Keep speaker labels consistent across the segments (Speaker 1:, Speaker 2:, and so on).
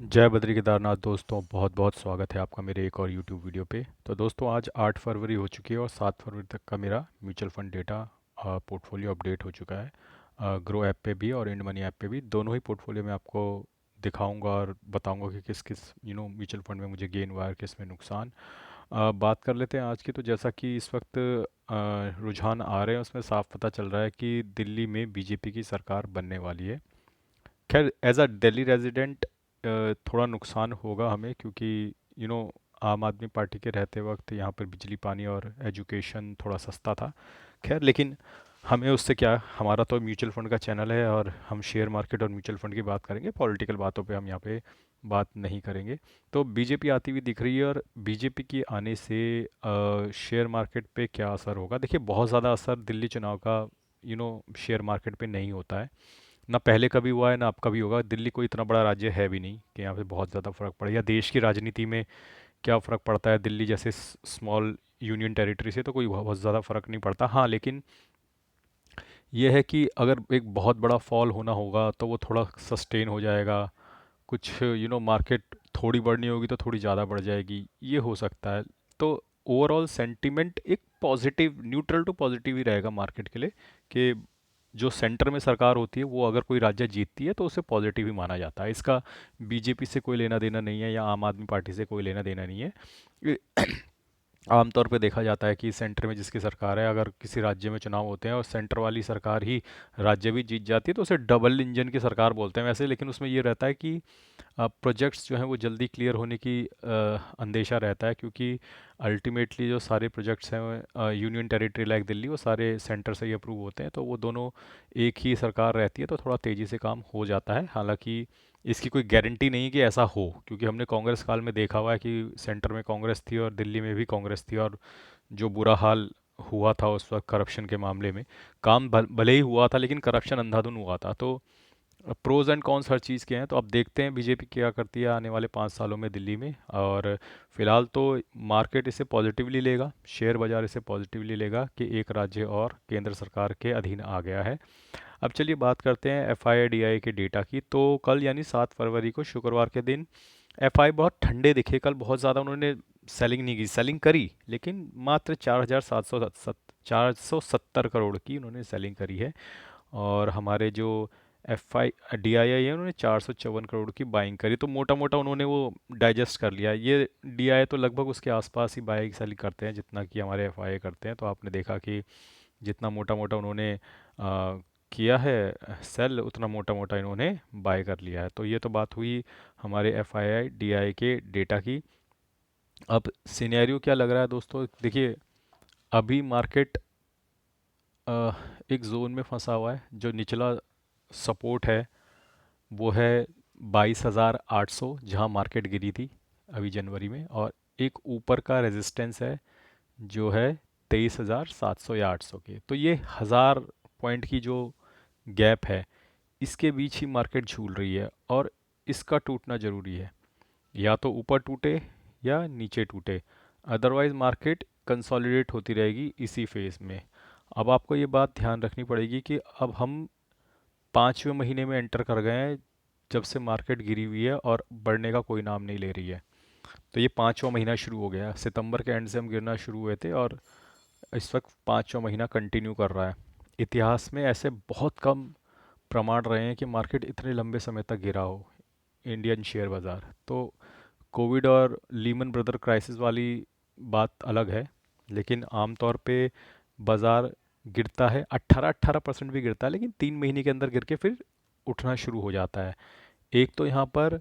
Speaker 1: जय बद्री केदारनाथ दोस्तों, बहुत बहुत स्वागत है आपका मेरे एक और यूट्यूब वीडियो पे। तो दोस्तों, आज 8 फरवरी हो चुकी है और 7 फरवरी तक का मेरा mutual fund data portfolio update हो चुका है। ग्रो ऐप पे भी और इंड मनी ऐप पे भी, दोनों ही पोर्टफोलियो में आपको दिखाऊंगा और बताऊंगा कि किस किस म्यूचुअल फंड में मुझे गेन हुआ है, किस में नुकसान। बात कर लेते हैं आज की। तो जैसा कि इस वक्त रुझान आ रहे हैं, उसमें साफ पता चल रहा है कि दिल्ली में बीजेपी की सरकार बनने वाली है। खैर, एज अ दिल्ली रेजिडेंट थोड़ा नुकसान होगा हमें, क्योंकि यू नो आम आदमी पार्टी के रहते वक्त यहाँ पर बिजली पानी और एजुकेशन थोड़ा सस्ता था। खैर, लेकिन हमें उससे क्या, हमारा तो म्यूचुअल फंड का चैनल है और हम शेयर मार्केट और म्यूचुअल फंड की बात करेंगे, पॉलिटिकल बातों पे हम यहाँ पे बात नहीं करेंगे। तो बीजेपी आती हुई दिख रही है, और बीजेपी की आने से शेयर मार्केट पे क्या असर होगा। देखिए, बहुत ज़्यादा असर दिल्ली चुनाव का शेयर मार्केट पे नहीं होता है। ना पहले कभी हुआ है, ना अब कभी होगा। दिल्ली कोई इतना बड़ा राज्य है भी नहीं कि यहाँ पे बहुत ज़्यादा फर्क पड़े, या देश की राजनीति में क्या फ़र्क पड़ता है। दिल्ली जैसे स्मॉल यूनियन टेरिटरी से तो कोई बहुत ज़्यादा फ़र्क नहीं पड़ता। हाँ, लेकिन यह है कि अगर एक बहुत बड़ा फॉल होना होगा तो वो थोड़ा सस्टेन हो जाएगा। कुछ मार्केट थोड़ी बढ़नी होगी तो थोड़ी ज़्यादा बढ़ जाएगी, ये हो सकता है। तो ओवरऑल सेंटीमेंट एक पॉजिटिव, न्यूट्रल टू पॉजिटिव ही रहेगा मार्केट के लिए, कि जो सेंटर में सरकार होती है वो अगर कोई राज्य जीतती है तो उसे पॉजिटिव ही माना जाता है। इसका बीजेपी से कोई लेना देना नहीं है, या आम आदमी पार्टी से कोई लेना देना नहीं है। आमतौर पे देखा जाता है कि सेंटर में जिसकी सरकार है, अगर किसी राज्य में चुनाव होते हैं और सेंटर वाली सरकार ही राज्य भी जीत जाती है तो उसे डबल इंजन की सरकार बोलते हैं वैसे। लेकिन उसमें ये रहता है कि प्रोजेक्ट्स जो हैं वो जल्दी क्लियर होने की अंदेशा रहता है, क्योंकि अल्टीमेटली जो सारे प्रोजेक्ट्स हैं यूनियन टेरिटरी लाइक दिल्ली, वो सारे सेंटर से ही अप्रूव होते हैं। तो वो दोनों एक ही सरकार रहती है तो थोड़ा तेज़ी से काम हो जाता है। हालांकि इसकी कोई गारंटी नहीं कि ऐसा हो, क्योंकि हमने कांग्रेस काल में देखा हुआ है कि सेंटर में कांग्रेस थी और दिल्ली में भी कांग्रेस थी, और जो बुरा हाल हुआ था उस वक्त करप्शन के मामले में। काम भले ही हुआ था, लेकिन करप्शन अंधाधुन हुआ था। तो प्रोज एंड कॉन्स हर चीज़ के हैं। तो अब देखते हैं बीजेपी क्या करती है आने वाले 5 सालों में दिल्ली में। और फिलहाल तो मार्केट इसे पॉजिटिवली लेगा, शेयर बाजार इसे पॉजिटिवली लेगा कि एक राज्य और केंद्र सरकार के अधीन आ गया है। अब चलिए बात करते हैं एफ आई डी आई के डेटा की। तो कल यानी 7 फरवरी को, शुक्रवार के दिन, एफ आई बहुत ठंडे दिखे। कल बहुत ज़्यादा उन्होंने सेलिंग नहीं की, सेलिंग करी लेकिन मात्र 4,770 करोड़ की उन्होंने सेलिंग करी है। और हमारे जो एफ आई डी आई आई है, उन्होंने 454 करोड़ की बाइंग करी। तो मोटा मोटा उन्होंने वो डाइजेस्ट कर लिया। ये डी आई तो लगभग उसके आसपास ही बाइंग सेलिंग करते हैं जितना कि हमारे एफ आई करते हैं। तो आपने देखा कि जितना मोटा मोटा उन्होंने किया है सेल, उतना मोटा मोटा इन्होंने बाय कर लिया है। तो ये तो बात हुई हमारे F I I D I के डेटा की। अब सिनेरियो क्या लग रहा है दोस्तों, देखिए, अभी मार्केट एक जोन में फंसा हुआ है। जो निचला सपोर्ट है वो है 22,800, जहां मार्केट गिरी थी अभी जनवरी में। और एक ऊपर का रेजिस्टेंस है जो है 23,700 या 800 के। तो ये 1,000 पॉइंट की जो गैप है, इसके बीच ही मार्केट झूल रही है, और इसका टूटना ज़रूरी है। या तो ऊपर टूटे या नीचे टूटे, अदरवाइज मार्केट कंसोलिडेट होती रहेगी इसी फेज़ में। अब आपको ये बात ध्यान रखनी पड़ेगी कि अब हम 5वें महीने में एंटर कर गए हैं, जब से मार्केट गिरी हुई है और बढ़ने का कोई नाम नहीं ले रही है। तो ये 5वां महीना शुरू हो गया, सितंबर के एंड से हम गिरना शुरू हुए थे, और इस वक्त 5वां महीना कंटिन्यू कर रहा है। इतिहास में ऐसे बहुत कम प्रमाण रहे हैं कि मार्केट इतने लंबे समय तक गिरा हो, इंडियन शेयर बाज़ार। तो कोविड और लीमन ब्रदर क्राइसिस वाली बात अलग है, लेकिन आमतौर पे बाज़ार गिरता है, 18-18% भी गिरता है, लेकिन 3 महीने के अंदर गिर के फिर उठना शुरू हो जाता है। एक तो यहाँ पर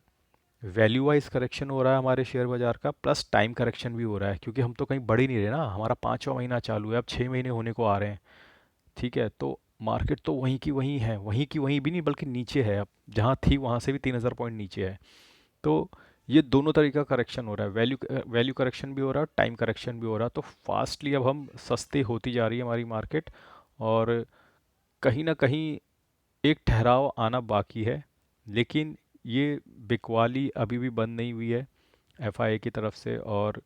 Speaker 1: वैल्यू वाइज करेक्शन हो रहा है हमारे शेयर बाज़ार का, प्लस टाइम करेक्शन भी हो रहा है, क्योंकि हम तो कहीं बढ़ ही नहीं रहे ना। हमारा 5वां महीना चालू है, अब 6 महीने होने को आ रहे हैं। ठीक है, तो मार्केट तो वहीं की वहीं है, वहीं की वहीं भी नहीं बल्कि नीचे है। अब जहाँ थी वहाँ से भी 3,000 पॉइंट नीचे है। तो ये दोनों तरीका करेक्शन हो रहा है, वैल्यू करेक्शन भी हो रहा है, टाइम करेक्शन भी हो रहा है। तो फास्टली अब हम सस्ते होती जा रही है हमारी मार्केट। और कहीं ना कहीं एक ठहराव आना बाकी है, लेकिन ये बिकवाली अभी भी बंद नहीं हुई है एफआईए की तरफ से। और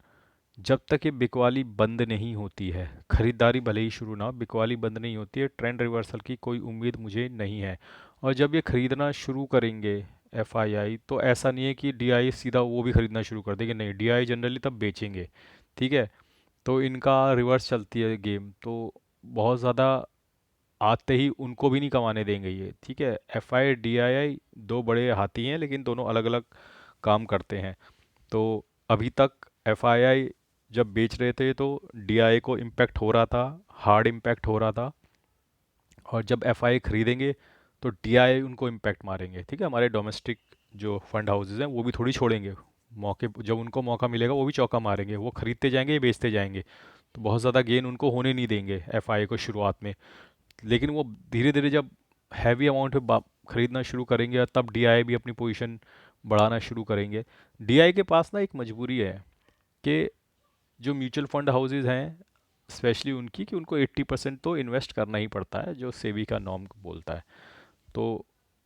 Speaker 1: जब तक ये बिकवाली बंद नहीं होती है, खरीदारी भले ही शुरू ना हो, बिकवाली बंद नहीं होती है, ट्रेंड रिवर्सल की कोई उम्मीद मुझे नहीं है। और जब ये खरीदना शुरू करेंगे FII, तो ऐसा नहीं है कि DI सीधा वो भी खरीदना शुरू कर देंगे, नहीं, DI जनरली तब बेचेंगे। ठीक है, तो इनका रिवर्स चलती है गेम, तो बहुत ज़्यादा आते ही उनको भी नहीं कमाने देंगे ये। ठीक है, FI DII दो बड़े हाथी हैं, लेकिन दोनों अलग अलग काम करते हैं। तो अभी तक FII जब बेच रहे थे तो DI को इम्पैक्ट हो रहा था, हार्ड इम्पैक्ट हो रहा था। और जब FII खरीदेंगे तो DI उनको इम्पैक्ट मारेंगे। ठीक है, हमारे डोमेस्टिक जो फंड हाउसेज हैं वो भी थोड़ी छोड़ेंगे, मौके जब उनको मौका मिलेगा वो भी चौका मारेंगे, वो खरीदते जाएंगे, ये बेचते जाएंगे। तो बहुत ज़्यादा गेन उनको होने नहीं देंगे FII को शुरुआत में। लेकिन वो धीरे धीरे जब हैवी अमाउंट में खरीदना शुरू करेंगे, तब DI भी अपनी पोजीशन बढ़ाना शुरू करेंगे। DI के पास ना एक मजबूरी है कि जो म्यूचुअल फंड हाउसेज हैं, स्पेशली उनकी, कि उनको 80% तो इन्वेस्ट करना ही पड़ता है, जो सेबी का नॉर्म बोलता है। तो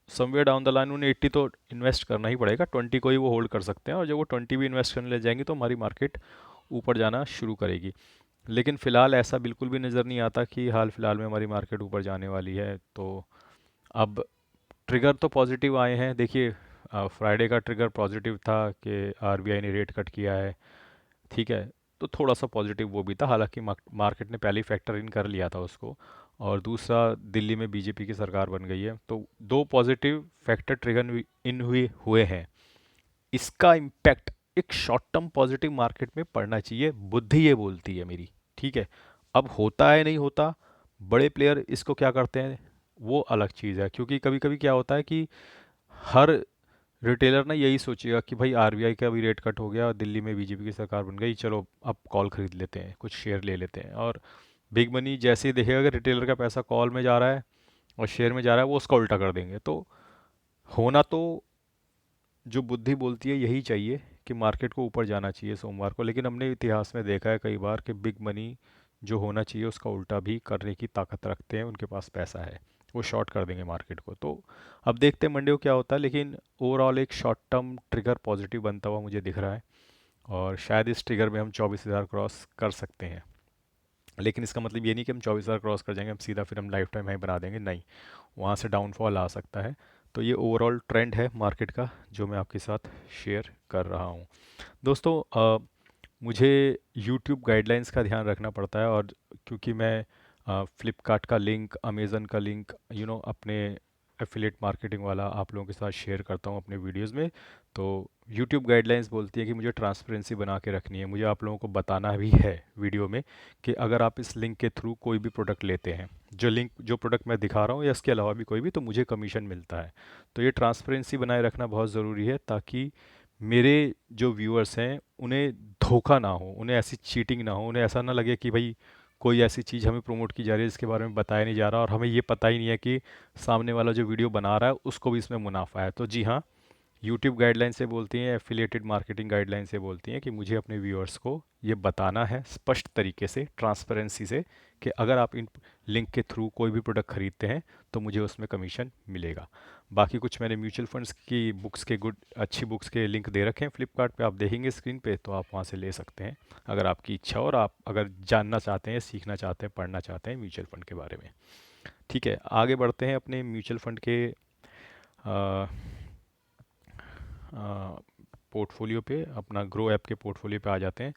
Speaker 1: समवेयर डाउन द लाइन उन्हें 80 तो इन्वेस्ट करना ही पड़ेगा, 20 को ही वो होल्ड कर सकते हैं, और जब वो 20 भी इन्वेस्ट करने लग जाएंगे तो हमारी मार्केट ऊपर जाना शुरू करेगी। लेकिन फ़िलहाल ऐसा बिल्कुल भी नज़र नहीं आता कि हाल फिलहाल में हमारी मार्केट ऊपर जाने वाली है। तो अब ट्रिगर तो पॉजिटिव आए हैं, देखिए फ्राइडे का ट्रिगर पॉजिटिव था कि RBI ने रेट कट किया है। ठीक है, तो थोड़ा सा पॉजिटिव वो भी था, हालांकि मार्केट ने पहले ही फैक्टर इन कर लिया था उसको। और दूसरा, दिल्ली में बीजेपी की सरकार बन गई है, तो दो पॉजिटिव फैक्टर ट्रिगर इन हुए हैं। इसका इम्पैक्ट एक शॉर्ट टर्म पॉजिटिव मार्केट में पड़ना चाहिए, बुद्धि ये बोलती है मेरी। ठीक है, अब होता है नहीं होता, बड़े प्लेयर इसको क्या करते हैं वो अलग चीज़ है, क्योंकि कभी कभी क्या होता है कि हर रिटेलर ना यही सोचेगा कि भाई RBI का भी रेट कट हो गया और दिल्ली में बीजेपी की सरकार बन गई, चलो अब कॉल खरीद लेते हैं, कुछ शेयर ले लेते हैं। और बिग मनी जैसे ही देखेगा कि रिटेलर का पैसा कॉल में जा रहा है और शेयर में जा रहा है, वो उसका उल्टा कर देंगे। तो होना तो, जो बुद्धि बोलती है, यही चाहिए कि मार्केट को ऊपर जाना चाहिए सोमवार को, लेकिन हमने इतिहास में देखा है कई बार कि बिग मनी जो होना चाहिए उसका उल्टा भी करने की ताकत रखते हैं, उनके पास पैसा है, वो शॉर्ट कर देंगे मार्केट को। तो अब देखते हैं मंडे को क्या होता है, लेकिन ओवरऑल एक शॉर्ट टर्म ट्रिगर पॉजिटिव बनता हुआ मुझे दिख रहा है। और शायद इस ट्रिगर में हम 24,000 क्रॉस कर सकते हैं। लेकिन इसका मतलब ये नहीं कि हम 24,000 क्रॉस कर जाएंगे, हम सीधा फिर हम लाइफ टाइम हाई बना देंगे, नहीं, वहाँ से डाउनफॉल आ सकता है। तो ये ओवरऑल ट्रेंड है मार्केट का जो मैं आपके साथ शेयर कर रहा हूँ। दोस्तों, मुझे यूट्यूब गाइडलाइंस का ध्यान रखना पड़ता है, और क्योंकि मैं फ्लिपकार्ट का लिंक, अमेज़न का लिंक, अपने एफिलेट मार्केटिंग वाला आप लोगों के साथ शेयर करता हूँ अपने वीडियोस में। तो यूट्यूब गाइडलाइंस बोलती है कि मुझे ट्रांसपेरेंसी बना के रखनी है, मुझे आप लोगों को बताना भी है वीडियो में कि अगर आप इस लिंक के थ्रू कोई भी प्रोडक्ट लेते हैं, जो प्रोडक्ट मैं दिखा रहा हूँ या इसके अलावा भी कोई भी, तो मुझे कमीशन मिलता है। तो ये ट्रांसपेरेंसी बनाए रखना बहुत ज़रूरी है, ताकि मेरे जो व्यूअर्स हैं उन्हें धोखा ना हो, उन्हें ऐसी चीटिंग ना हो, उन्हें ऐसा ना लगे कि भाई कोई ऐसी चीज़ हमें प्रमोट की जा रही है जिसके बारे में बताया नहीं जा रहा, और हमें ये पता ही नहीं है कि सामने वाला जो वीडियो बना रहा है उसको भी इसमें मुनाफा है। तो जी हाँ, यूट्यूब गाइडलाइन से बोलती हैं, एफिलिएटेड मार्केटिंग गाइडलाइन से बोलती हैं कि मुझे अपने व्यूअर्स को ये बताना है स्पष्ट तरीके से, ट्रांसपेरेंसी से, कि अगर आप इन लिंक के थ्रू कोई भी प्रोडक्ट खरीदते हैं तो मुझे उसमें कमीशन मिलेगा। बाकी कुछ मैंने म्यूचुअल फंड्स की बुक्स के, गुड अच्छी बुक्स के लिंक दे रखे हैं फ्लिपकार्ट पे, आप देखेंगे स्क्रीन पे, तो आप वहाँ से ले सकते हैं अगर आपकी इच्छा हो और आप अगर जानना चाहते हैं, सीखना चाहते हैं, पढ़ना चाहते हैं म्यूचुअल फंड के बारे में। ठीक है, आगे बढ़ते हैं अपने म्यूचुअल फंड के पोर्टफोलियो पे, अपना ग्रो ऐप के पोर्टफोलियो पे आ जाते हैं।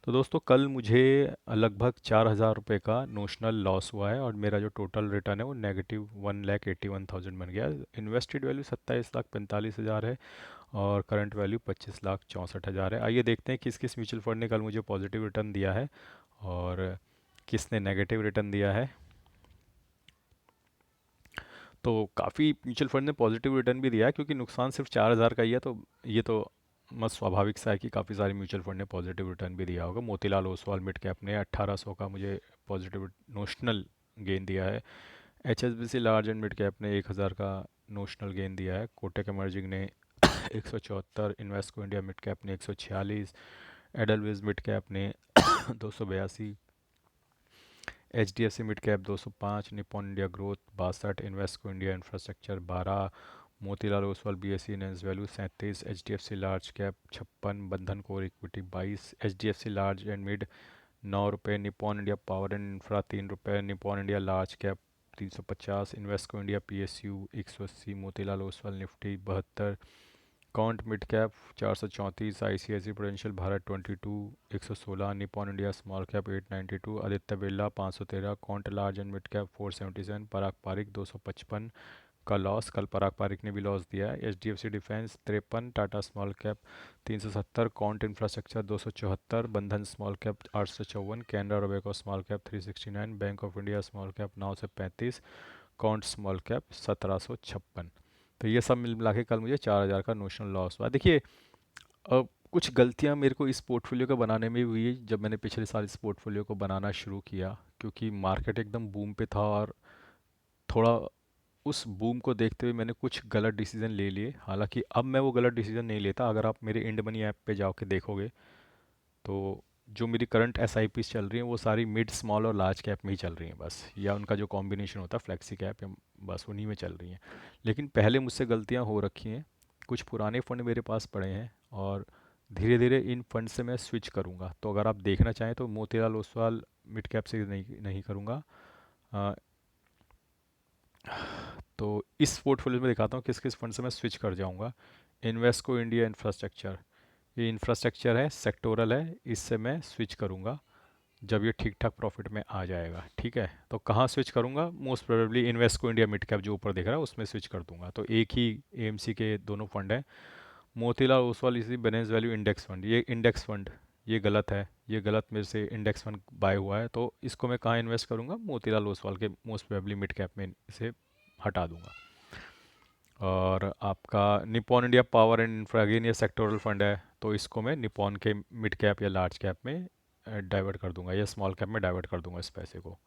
Speaker 1: तो दोस्तों, कल मुझे लगभग 4,000 रुपये का नोशनल लॉस हुआ है, और मेरा जो टोटल रिटर्न है वो -1,81,000 बन गया। इन्वेस्टेड वैल्यू 27,45,000 है, और करंट वैल्यू 25,64,000 है। आइए देखते हैं किस किस म्यूचुअल फंड ने कल मुझे पॉजिटिव रिटर्न दिया है और किसने नेगेटिव रिटर्न दिया है। तो काफ़ी म्यूचुअल फंड ने पॉजिटिव रिटर्न भी दिया है, क्योंकि नुकसान सिर्फ 4,000 का ही है, तो ये तो मत स्वाभाविक सा है कि काफ़ी सारे म्यूचुअल फंड ने पॉजिटिव रिटर्न भी दिया होगा। मोतीलाल ओसवाल मिड कैप ने 1,800 का मुझे पॉजिटिव नोशनल गेन दिया है। HSBC large and mid cap ने 1,000 का नोशनल गेन दिया है। कोटक इमर्जिंग ने 174, इन्वेस्को इंडिया मिड कैप ने 146, एडलविज मिड कैप ने 282, HDFC mid cap 205, Nippon India growth 62, Invesco India infrastructure 12, Motilal Oswal BSE enhance value 37, HDFC large cap 56, बंधन core equity 22, HDFC large and mid 9 रुपये, Nippon India power and infra 3 रुपये, Nippon India large cap 350, Invesco India PSU 180, Motilal Oswal Nifty 72, count mid cap 434, ICICI prudential Bharat 22 116, Nippon India small cap 892, Aditya Birla 513, count large and mid cap 477, पराग पारिक 255 का loss. कल पराग पारिक ने भी loss दिया है। HDFC defence 53, Tata small cap 370, count infrastructure 274, बंधन small cap 854, Canara Robeco small cap 369, bank of India small cap 9 से 35, count small cap 1756। तो ये सब मिल मिला के कल मुझे 4000 का नोशनल लॉस हुआ। देखिए कुछ गलतियां मेरे को इस पोर्टफोलियो को बनाने में भी हुई जब मैंने पिछले साल इस पोर्टफोलियो को बनाना शुरू किया, क्योंकि मार्केट एकदम बूम पे था और थोड़ा उस बूम को देखते हुए मैंने कुछ गलत डिसीजन ले लिए। हालांकि अब मैं वो गलत डिसीजन नहीं लेता। अगर आप मेरे इंड मनी ऐप पे जाके देखोगे तो जो मेरी करंट एस आई पीज चल रही हैं वो सारी मिड स्मॉल और लार्ज कैप में ही चल रही हैं बस, या उनका जो कॉम्बिनेशन होता है फ्लेक्सी कैप या बस उन्हीं में चल रही हैं। लेकिन पहले मुझसे गलतियां हो रखी हैं। कुछ पुराने फंड मेरे पास पड़े हैं और धीरे धीरे इन फंड से मैं स्विच करूंगा। तो अगर आप देखना चाहें तो मोतीलाल ओसवाल मिड कैप से नहीं करूंगा। तो इस पोर्टफोलियो में दिखाता हूँ किस किस फंड से मैं स्विच कर जाऊँगा। इन्वेस्को इंडिया इंफ्रास्ट्रक्चर, ये इंफ्रास्ट्रक्चर है, सेक्टोरल है, इससे मैं स्विच करूँगा जब ये ठीक ठाक प्रॉफिट में आ जाएगा। ठीक है, तो कहाँ स्विच करूँगा? Most probably Invesco India mid cap जो ऊपर दिख रहा है उसमें स्विच कर दूंगा। तो एक ही AMC के दोनों फंड हैं। मोतीलाल ओसवाल इसी बैलेंस वैल्यू इंडेक्स फंड, ये इंडेक्स फंड ये गलत है, ये गलत मेरे से इंडेक्स फंड बाय हुआ है। तो इसको मैं कहाँ इन्वेस्ट करूँगा? मोतीलाल ओसवाल के मोस्ट प्रोबेबली मिड कैप में इसे हटा दूंगा। और आपका Nippon India power and infra, again ये सेक्टोरल फंड है, तो इसको मैं निपॉन के मिड कैप या लार्ज कैप में डाइवर्ट कर दूंगा या स्मॉल कैप में डाइवर्ट कर दूंगा इस पैसे को।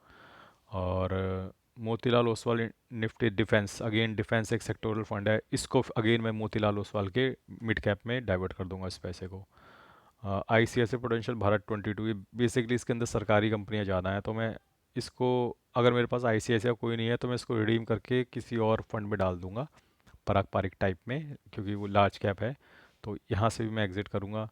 Speaker 1: और Motilal Oswal Nifty defence, again defence एक सेक्टोरल फंड है, इसको अगेन मैं मोतीलाल ओसवाल के मिड कैप में डाइवर्ट कर दूंगा इस पैसे को। ICICI प्रूडेंशियल भारत 22, ये बेसिकली इसके अंदर सरकारी कंपनियां ज़्यादा हैं, तो मैं इसको, अगर मेरे पास ICICI कोई नहीं है तो मैं इसको रिडीम करके किसी और फंड में डाल दूंगा पराग पारिक टाइप में, क्योंकि वो लार्ज कैप है। तो यहाँ से भी मैं एग्जिट करूँगा।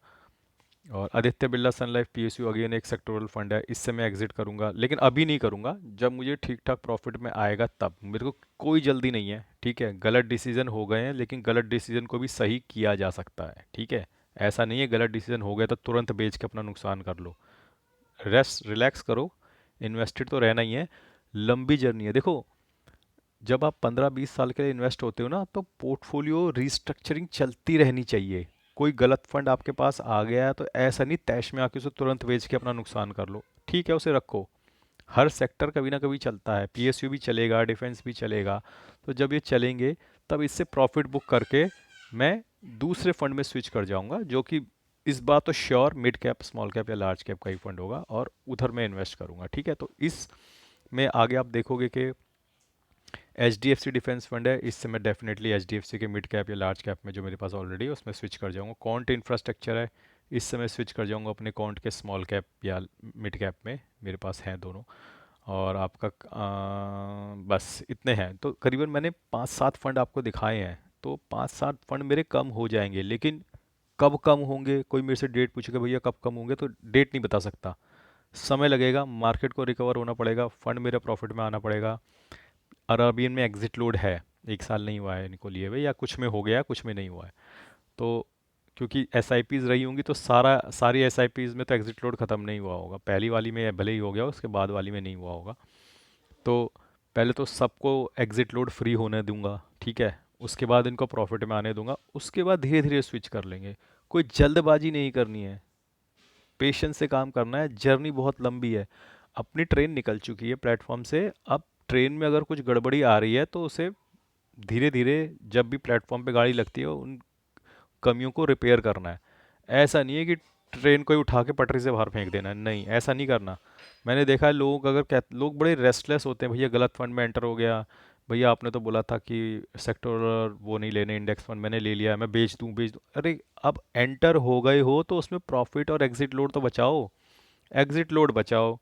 Speaker 1: और आदित्य बिरला सन लाइफ PSU अगेन एक सेक्टोरल फंड है, इससे मैं एग्जिट करूँगा, लेकिन अभी नहीं करूँगा, जब मुझे ठीक ठाक प्रॉफिट में आएगा तब। मेरे को कोई जल्दी नहीं है, ठीक है। गलत डिसीजन हो गए हैं लेकिन गलत डिसीजन को भी सही किया जा सकता है, ठीक है। ऐसा नहीं है गलत डिसीजन हो गया तो तुरंत बेच के अपना नुकसान कर लो। रेस्ट रिलैक्स करो, इन्वेस्टेड तो रहना ही है। लंबी जर्नी है। देखो, जब आप 15-20 साल के लिए इन्वेस्ट होते हो ना, तो पोर्टफोलियो रीस्ट्रक्चरिंग चलती रहनी चाहिए। कोई गलत फंड आपके पास आ गया है तो ऐसा नहीं तैश में आके उसे तुरंत बेच के अपना नुकसान कर लो, ठीक है, उसे रखो। हर सेक्टर कभी ना कभी चलता है, PSU भी चलेगा, डिफेंस भी चलेगा। तो जब ये चलेंगे तब इससे प्रॉफिट बुक करके मैं दूसरे फंड में स्विच कर जाऊंगा, जो कि इस बार तो sure mid cap small cap या लार्ज कैप का ही फंड होगा, और उधर मैं इन्वेस्ट करूंगा, ठीक है। तो इस में आगे आप देखोगे कि HDFC डिफेंस फंड है, इससे मैं डेफिनेटली HDFC के मिड कैप या लार्ज कैप में जो मेरे पास ऑलरेडी है उसमें स्विच कर जाऊंगा। कॉन्ट इंफ्रास्ट्रक्चर है, इससे मैं स्विच कर जाऊंगा अपने कॉन्ट के स्मॉल कैप या मिड कैप में, मेरे पास हैं दोनों। और आपका बस इतने हैं। तो करीबन मैंने 5-7 फंड आपको दिखाए हैं, तो 5-7 फंड मेरे कम हो जाएंगे, लेकिन कब कम होंगे, कोई मेरे से डेट पूछेगा भैया कब कम होंगे, तो डेट नहीं बता सकता। समय लगेगा, मार्केट को रिकवर होना पड़ेगा, फंड मेरे प्रॉफिट में आना पड़ेगा। और अभी इनमें एग्जिट लोड है, 1 साल नहीं हुआ है इनको लिए हुए, या कुछ में हो गया कुछ में नहीं हुआ है। तो क्योंकि एस आई पीज़ रही होंगी तो सारी एस आई पीज़ में तो एग्जिट लोड ख़त्म नहीं हुआ होगा। पहली वाली में भले ही हो गया, उसके बाद वाली में नहीं हुआ होगा। तो पहले तो सबको एग्जिट लोड फ्री होने दूंगा, ठीक है। उसके बाद इनको प्रॉफिट में आने दूंगा, उसके बाद धीरे धीरे स्विच कर लेंगे। कोई जल्दबाजी नहीं करनी है, पेशेंस से काम करना है। जर्नी बहुत लंबी है। अपनी ट्रेन निकल चुकी है प्लेटफॉर्म से, अब ट्रेन में अगर कुछ गड़बड़ी आ रही है तो उसे धीरे धीरे, जब भी प्लेटफॉर्म पे गाड़ी लगती है, उन कमियों को रिपेयर करना है। ऐसा नहीं है कि ट्रेन को ही उठा के पटरी से बाहर फेंक देना है, नहीं, ऐसा नहीं करना। मैंने देखा है लोग, अगर लोग बड़े रेस्टलेस होते हैं, भैया गलत फंड में एंटर हो गया, भैया आपने तो बोला था कि सेक्टर वो नहीं लेने, इंडेक्स फंड मैंने ले लिया है, मैं बेच दूं। अरे, अब एंटर हो गए हो तो उसमें प्रॉफिट और एग्जिट लोड तो बचाओ। एग्जिट लोड बचाओ,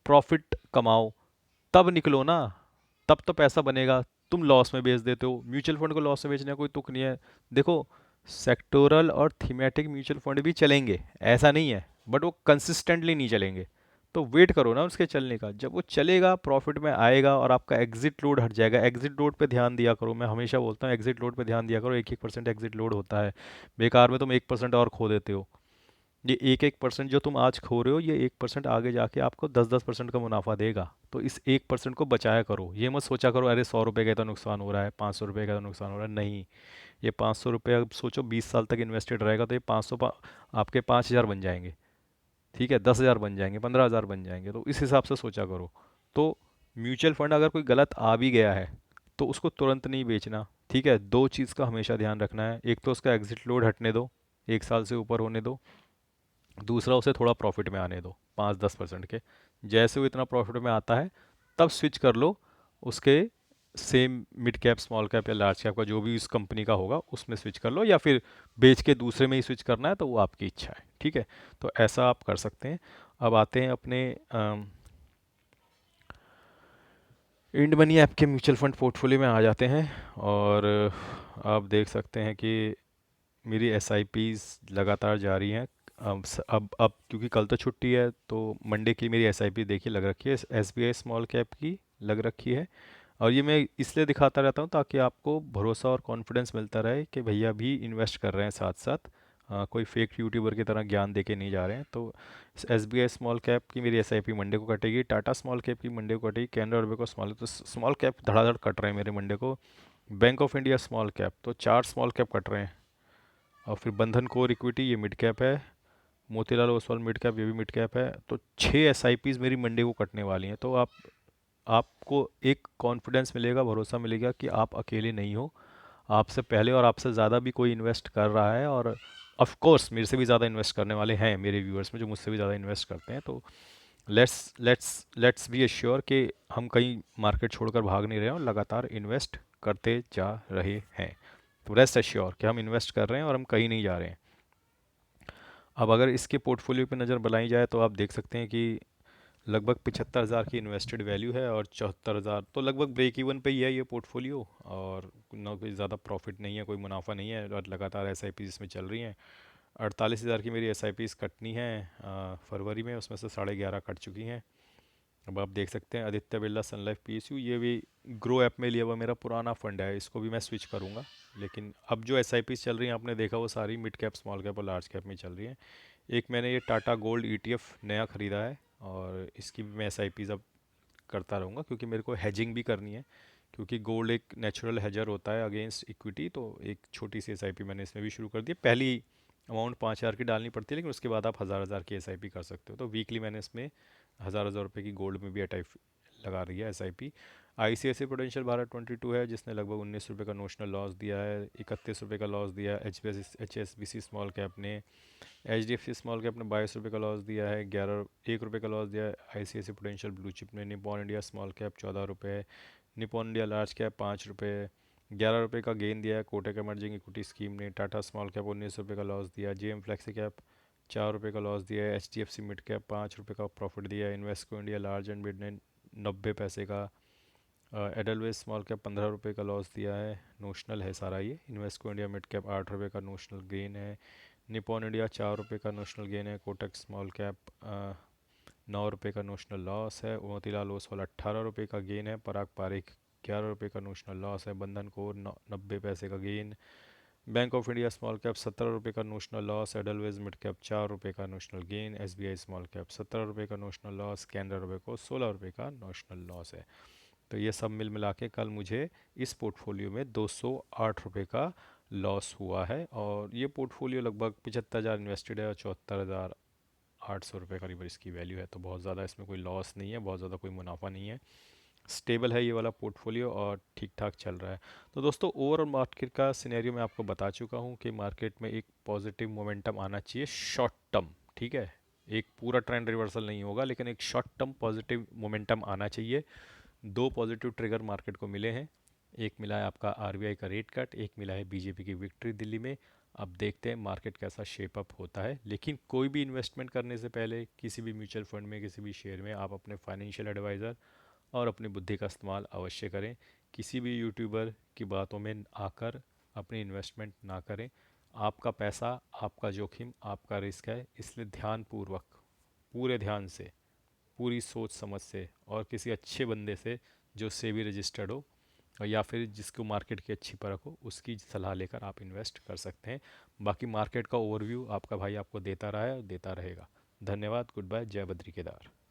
Speaker 1: प्रॉफिट कमाओ, तब निकलो ना, तब तो पैसा बनेगा। तुम लॉस में बेच देते हो, म्यूचुअल फंड को लॉस में बेचने का कोई तुक नहीं है। देखो, सेक्टोरल और थीमेटिक म्यूचुअल फंड भी चलेंगे, ऐसा नहीं है, बट वो कंसिस्टेंटली नहीं चलेंगे। तो वेट करो ना उसके चलने का, जब वो चलेगा प्रॉफिट में आएगा और आपका एग्जिट लोड हट जाएगा। एग्जिट लोड पे ध्यान दिया करो, मैं हमेशा बोलता हूँ एग्जिट लोड पे ध्यान दिया करो। 1-1% एग्जिट लोड होता है, बेकार में तुम 1% और खो देते हो। ये 1-1% जो तुम आज खो रहे हो, ये 1% आगे जाके आपको 10-10% का मुनाफा देगा। तो इस 1% को बचाया करो। ये मत सोचा करो अरे 100 रुपये का तो नुकसान हो रहा है, 500 रुपये का तो नुकसान हो रहा है। नहीं, ये 500 रुपये अब सोचो 20 साल तक इन्वेस्टेड रहेगा तो ये 500 आपके 5,000 बन जाएंगे। ठीक है, 10,000 बन जाएंगे, 15,000 बन जाएंगे। तो इस हिसाब से सोचा करो। तो म्यूचुअल फंड अगर कोई गलत आ भी गया है तो उसको तुरंत नहीं बेचना। ठीक है, दो चीज़ का हमेशा ध्यान रखना है, एक तो उसका एग्जिट लोड हटने दो, 1 साल से ऊपर होने दो। दूसरा, उसे थोड़ा प्रॉफिट में आने दो, 5-10% के। जैसे वो इतना प्रॉफिट में आता है तब स्विच कर लो उसके same mid cap small cap या लार्ज कैप का जो भी इस कंपनी का होगा उसमें स्विच कर लो, या फिर बेच के दूसरे में ही स्विच करना है तो वो आपकी इच्छा है। ठीक है, तो ऐसा आप कर सकते हैं। अब आते हैं अपने इंड मनी ऐप के म्यूचुअल फंड पोर्टफोलियो में आ जाते हैं। और आप देख सकते हैं कि मेरी एस आई पीज़ लगातार जारी हैं। अब क्योंकि कल तो छुट्टी है तो मंडे की मेरी एस आई पी देखिए लग रखी है, S B I small cap की लग रखी है। और ये मैं इसलिए दिखाता रहता हूँ ताकि आपको भरोसा और कॉन्फिडेंस मिलता रहे कि भैया भी इन्वेस्ट कर रहे हैं साथ साथ, कोई फेक यूट्यूबर की तरह ज्ञान दे के नहीं जा रहे हैं। तो S B I small cap की मेरी एस आई पी मंडे को कटेगी, टाटा स्मॉल कैप की मंडे को कटेगी, कैनरा रुपये को स्मॉल, तो स्मॉल कैप धड़ाधड़ कट रहे हैं मेरे मंडे को। Bank of India small cap तो 4 स्मॉल कैप कट रहे हैं। और फिर बंधन कोर इक्विटी ये मिड कैप है, मोतीलाल ओसवाल मिड कैप ये भी मिड कैप है। तो 6 एस आई पीज़ मेरी मंडे को कटने वाली हैं। तो आपको एक कॉन्फिडेंस मिलेगा, भरोसा मिलेगा कि आप अकेले नहीं हो। आपसे पहले और आपसे ज़्यादा भी कोई इन्वेस्ट कर रहा है, और ऑफ कोर्स मेरे से भी ज़्यादा इन्वेस्ट करने वाले हैं मेरे व्यूअर्स में जो मुझसे भी ज़्यादा इन्वेस्ट करते हैं। तो let's let's let's be assure कि हम कहीं मार्केट छोड़कर भाग नहीं रहे हैं और लगातार इन्वेस्ट करते जा रहे हैं। तो रेस्ट एश्योर कि हम इन्वेस्ट कर रहे हैं और हम कहीं नहीं जा रहे हैं। अब अगर इसके पोर्टफोलियो पे नज़र बनाई जाए तो आप देख सकते हैं कि लगभग 75,000 की इन्वेस्टेड वैल्यू है और 74,000 तो लगभग ब्रेक इवन पे ही है ये पोर्टफोलियो। और ना कोई ज़्यादा प्रॉफिट नहीं है, कोई मुनाफा नहीं है, और लगातार एस आई पी इसमें चल रही हैं। 48,000 की मेरी एस आई पीज़ कटनी है फरवरी में, उसमें से 11.5 कट चुकी हैं। अब आप देख सकते हैं आदित्य बिरला सन लाइफ पी एस यू, ये भी ग्रो ऐप में लिया हुआ मेरा पुराना फंड है, इसको भी मैं स्विच करूँगा। लेकिन अब जो एस आई पीज़ चल रही हैं आपने देखा वो सारी मिड कैप स्मॉल कैप और लार्ज कैप में चल रही हैं। एक मैंने ये Tata gold E T F नया ख़रीदा है, और इसकी भी मैं एस आई पीज़ अब करता रहूँगा क्योंकि मेरे को हेजिंग भी करनी है। क्योंकि गोल्ड एक नेचुरल हेजर होता है अगेंस्ट इक्विटी। तो एक छोटी सी एसआईपी मैंने इसमें भी शुरू कर दी है। पहली अमाउंट 5,000 की डालनी पड़ती है, लेकिन उसके बाद आप हज़ार हज़ार की एसआईपी कर सकते हो। तो वीकली मैंने इसमें हज़ार हज़ार रुपये की गोल्ड में भी एटाइप लगा रही है एसआईपी। आई सी आई सी प्रोडेंशियल भारत 22 है जिसने लगभग 19 रुपये का नोशनल लॉस दिया है, 31 रुपये का लॉस दिया है। H S B C small cap ने, H D F C small cap ने 22 रुपये का लॉस दिया है, 1 रुपये का लॉस दिया है। आई सी आई सी पोटेंशियल ब्लू चिप ने, निपॉन इंडिया स्मॉल कैप 14 रुपये, निपॉन इंडिया लार्ज कैप 5 रुपये, 11 रुपये का गेन दिया है। कोटक एमर्जिंग इक्विटी स्कीम ने, टाटा स्मॉल कैप 19 रुपये का लॉस दिया, जे एम फ्लेक्सी कैप 4 रुपये का लॉस दिया है, H D F C mid cap 5 रुपये का प्रॉफिट दिया है, Invesco India large and mid ने 90 पैसे का, एडलवेज स्मॉल कैप 15 रुपये का लॉस दिया है। नोशनल है सारा ये। इन्वेस्को इंडिया मिड कैप 8 रुपये का नोशनल गेन है। निपॉन इंडिया 4 रुपये का नोशनल गेन है। कोटक स्मॉल कैप 9 रुपये का नोशनल लॉस है। मोतीलाल ओसवाल 18 रुपये का गेन है। पराग पारिक 11 रुपये का नोशनल लॉस है। बंधन को 90 पैसे का gain. Bank of India small cap 17 रुपये का notional loss. Edelweiss mid cap 4 रुपये का notional gain. S B I small cap 17 रुपये का नोशनल लॉस। कैनरा रुपये को 16 रुपये का नोशनल लॉस है। तो ये सब मिल मिला के कल मुझे इस पोर्टफोलियो में 208 रुपये का लॉस हुआ है। और ये पोर्टफोलियो लगभग 75,000 इन्वेस्टेड है और 74,800 रुपये करीब इसकी वैल्यू है। तो बहुत ज़्यादा इसमें कोई लॉस नहीं है, बहुत ज़्यादा कोई मुनाफा नहीं है। स्टेबल है ये वाला पोर्टफोलियो और ठीक ठाक चल रहा है। तो दोस्तों ओवरऑल मार्केट का सिनेरियो मैं आपको बता चुका हूँ कि मार्केट में एक पॉजिटिव मोमेंटम आना चाहिए शॉर्ट टर्म। ठीक है, एक पूरा ट्रेंड रिवर्सल नहीं होगा लेकिन एक शॉर्ट टर्म पॉजिटिव मोमेंटम आना चाहिए। दो पॉजिटिव ट्रिगर मार्केट को मिले हैं, एक मिला है आपका आरबीआई का रेट कट, एक मिला है बीजेपी की विक्ट्री दिल्ली में। अब देखते हैं मार्केट कैसा शेप अप होता है। लेकिन कोई भी इन्वेस्टमेंट करने से पहले किसी भी म्यूचुअल फंड में, किसी भी शेयर में, आप अपने फाइनेंशियल एडवाइज़र और अपनी बुद्धि का इस्तेमाल अवश्य करें। किसी भी यूट्यूबर की बातों में आकर अपनी इन्वेस्टमेंट ना करें। आपका पैसा, आपका जोखिम, आपका रिस्क है, इसलिए ध्यानपूर्वक, पूरे ध्यान से पूरी सोच समझ से और किसी अच्छे बंदे से जो सेबी रजिस्टर्ड हो, और या फिर जिसको मार्केट की अच्छी परख हो, उसकी सलाह लेकर आप इन्वेस्ट कर सकते हैं। बाकी मार्केट का ओवरव्यू आपका भाई आपको देता रहा है और देता रहेगा। धन्यवाद। Good bye. जय बद्री केदार।